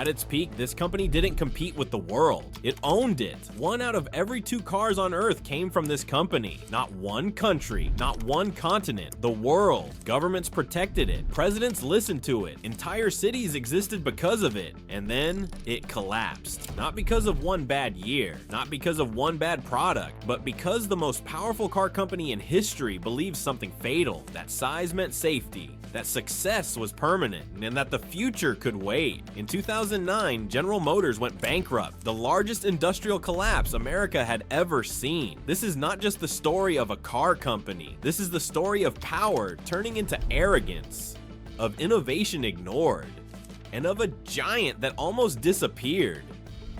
At its peak, this company didn't compete with the world. It owned it. 1 out of every 2 cars on Earth came from this company. Not one country, not one continent, the world. Governments protected it. Presidents listened to it. Entire cities existed because of it. And then it collapsed. Not because of one bad year, not because of one bad product, but because the most powerful car company in history believed something fatal, that size meant safety, that success was permanent, and that the future could wait. In 2009, General Motors went bankrupt, the largest industrial collapse America had ever seen. This is not just the story of a car company. This is the story of power turning into arrogance, of innovation ignored, and of a giant that almost disappeared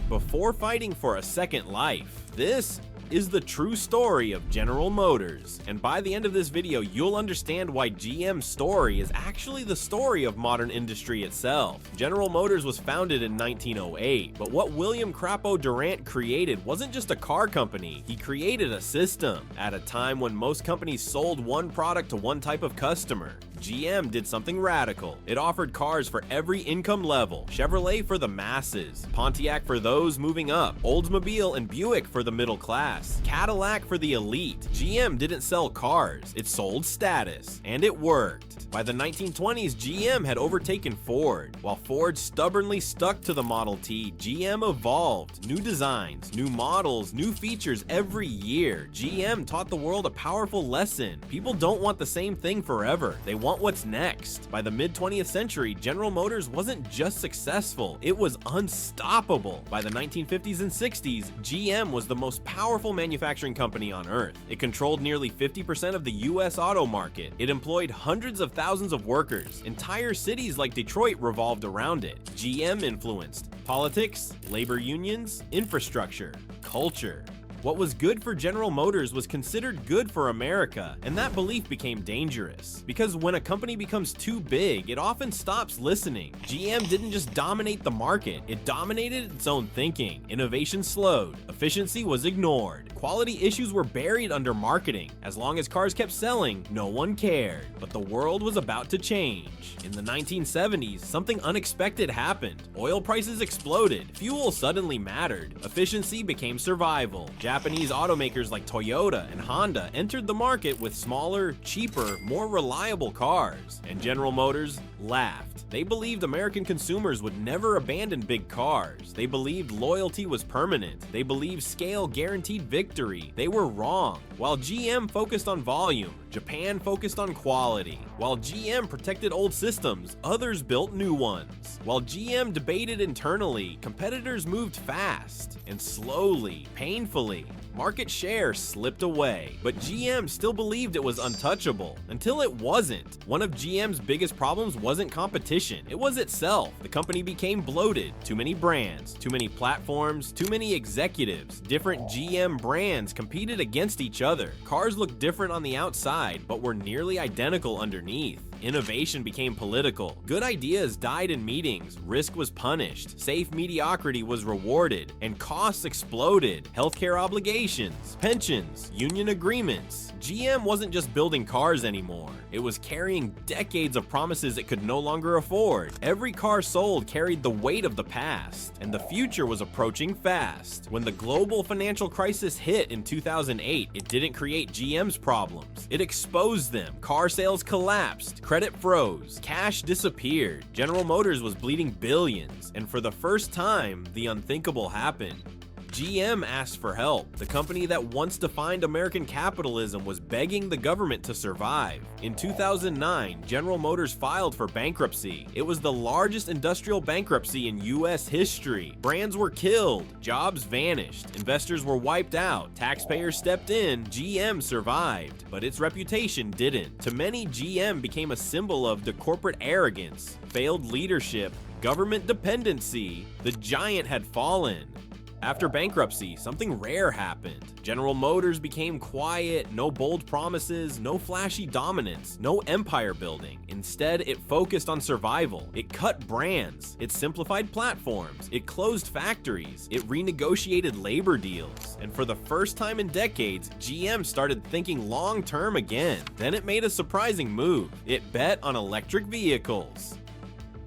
before fighting for a second life. This is the true story of General Motors, and by the end of this video you'll understand why GM's story is actually the story of modern industry itself. General Motors was founded in 1908, but what William Crapo Durant created wasn't just a car company, he created a system. At a time when most companies sold one product to one type of customer, GM did something radical. It offered cars for every income level. Chevrolet for the masses, Pontiac for those moving up, Oldsmobile and Buick for the middle class, Cadillac for the elite. GM didn't sell cars, it sold status, and it worked. By the 1920s, GM had overtaken Ford. While Ford stubbornly stuck to the Model T, GM evolved. New designs, new models, new features every year. GM taught the world a powerful lesson. People don't want the same thing forever. They want what's next. By the mid-20th century, General Motors wasn't just successful, it was unstoppable. By the 1950s and 60s, GM was the most powerful manufacturing company on Earth. It controlled nearly 50% of the US auto market. It employed hundreds of thousands of workers. Entire cities like Detroit revolved around it. GM influenced politics, labor unions, infrastructure, culture. What was good for General Motors was considered good for America, and that belief became dangerous. Because when a company becomes too big, it often stops listening. GM didn't just dominate the market, it dominated its own thinking. Innovation slowed, efficiency was ignored, quality issues were buried under marketing. As long as cars kept selling, no one cared. But the world was about to change. In the 1970s, something unexpected happened. Oil prices exploded, fuel suddenly mattered, efficiency became survival. Japanese automakers like Toyota and Honda entered the market with smaller, cheaper, more reliable cars, and General Motors laughed. They believed American consumers would never abandon big cars. They believed loyalty was permanent. They believed scale guaranteed victory. They were wrong. While GM focused on volume, Japan focused on quality. While GM protected old systems, others built new ones. While GM debated internally, competitors moved fast and slowly, painfully. Market share slipped away, but GM still believed it was untouchable, until it wasn't. One of GM's biggest problems wasn't competition, it was itself. The company became bloated, too many brands, too many platforms, too many executives. Different GM brands competed against each other. Cars looked different on the outside, but were nearly identical underneath. Innovation became political. Good ideas died in meetings, risk was punished, safe mediocrity was rewarded, and costs exploded. Healthcare obligations, pensions, union agreements. GM wasn't just building cars anymore. It was carrying decades of promises it could no longer afford. Every car sold carried the weight of the past, and the future was approaching fast. When the global financial crisis hit in 2008, it didn't create GM's problems. It exposed them. Car sales collapsed, credit froze, cash disappeared. General Motors was bleeding billions, and for the first time, the unthinkable happened. GM asked for help. The company that once defined American capitalism was begging the government to survive. In 2009, General Motors filed for bankruptcy. It was the largest industrial bankruptcy in US history. Brands were killed, jobs vanished, investors were wiped out, taxpayers stepped in, GM survived, but its reputation didn't. To many, GM became a symbol of the corporate arrogance, failed leadership, government dependency. The giant had fallen. After bankruptcy, something rare happened. General Motors became quiet, no bold promises, no flashy dominance, no empire building. Instead, it focused on survival. It cut brands, it simplified platforms, it closed factories, it renegotiated labor deals. And for the first time in decades, GM started thinking long-term again. Then it made a surprising move. It bet on electric vehicles.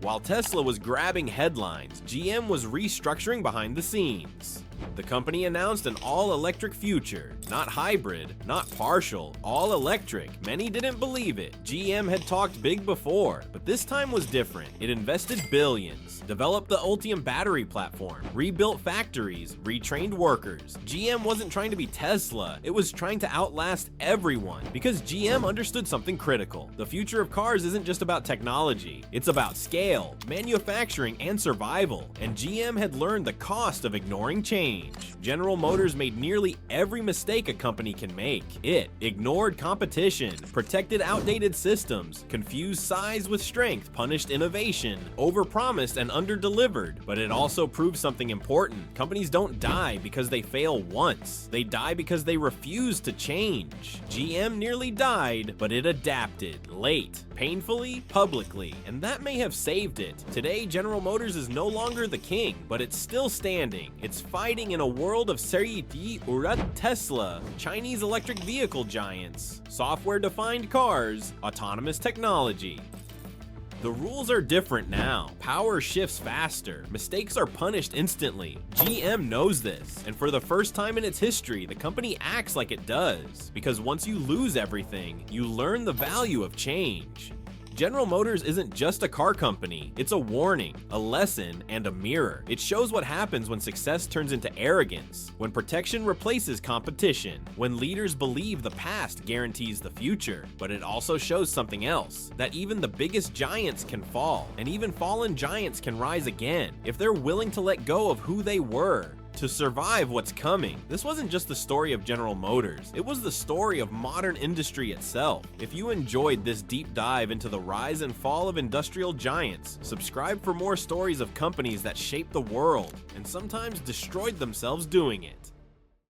While Tesla was grabbing headlines, GM was restructuring behind the scenes. The company announced an all-electric future. Not hybrid, not partial, all-electric. Many didn't believe it. GM had talked big before, but this time was different. It invested billions, developed the Ultium battery platform, rebuilt factories, retrained workers. GM wasn't trying to be Tesla, it was trying to outlast everyone, because GM understood something critical. The future of cars isn't just about technology, it's about scale, manufacturing, and survival, and GM had learned the cost of ignoring change. General Motors made nearly every mistake a company can make. It ignored competition, protected outdated systems, confused size with strength, punished innovation, overpromised and underdelivered. But it also proved something important. Companies don't die because they fail once. They die because they refuse to change. GM nearly died, but it adapted, late, painfully, publicly, and that may have saved it. Today, General Motors is no longer the king, but it's still standing. It's fighting in a world of Seriti Urat Tesla, Chinese electric vehicle giants, software-defined cars, autonomous technology. The rules are different now. Power shifts faster. Mistakes are punished instantly. GM knows this, and for the first time in its history, the company acts like it does. Because once you lose everything, you learn the value of change. General Motors isn't just a car company, it's a warning, a lesson, and a mirror. It shows what happens when success turns into arrogance, when protection replaces competition, when leaders believe the past guarantees the future. But it also shows something else, that even the biggest giants can fall, and even fallen giants can rise again, if they're willing to let go of who they were to survive what's coming. This wasn't just the story of General Motors, it was the story of modern industry itself. If you enjoyed this deep dive into the rise and fall of industrial giants, subscribe for more stories of companies that shaped the world and sometimes destroyed themselves doing it.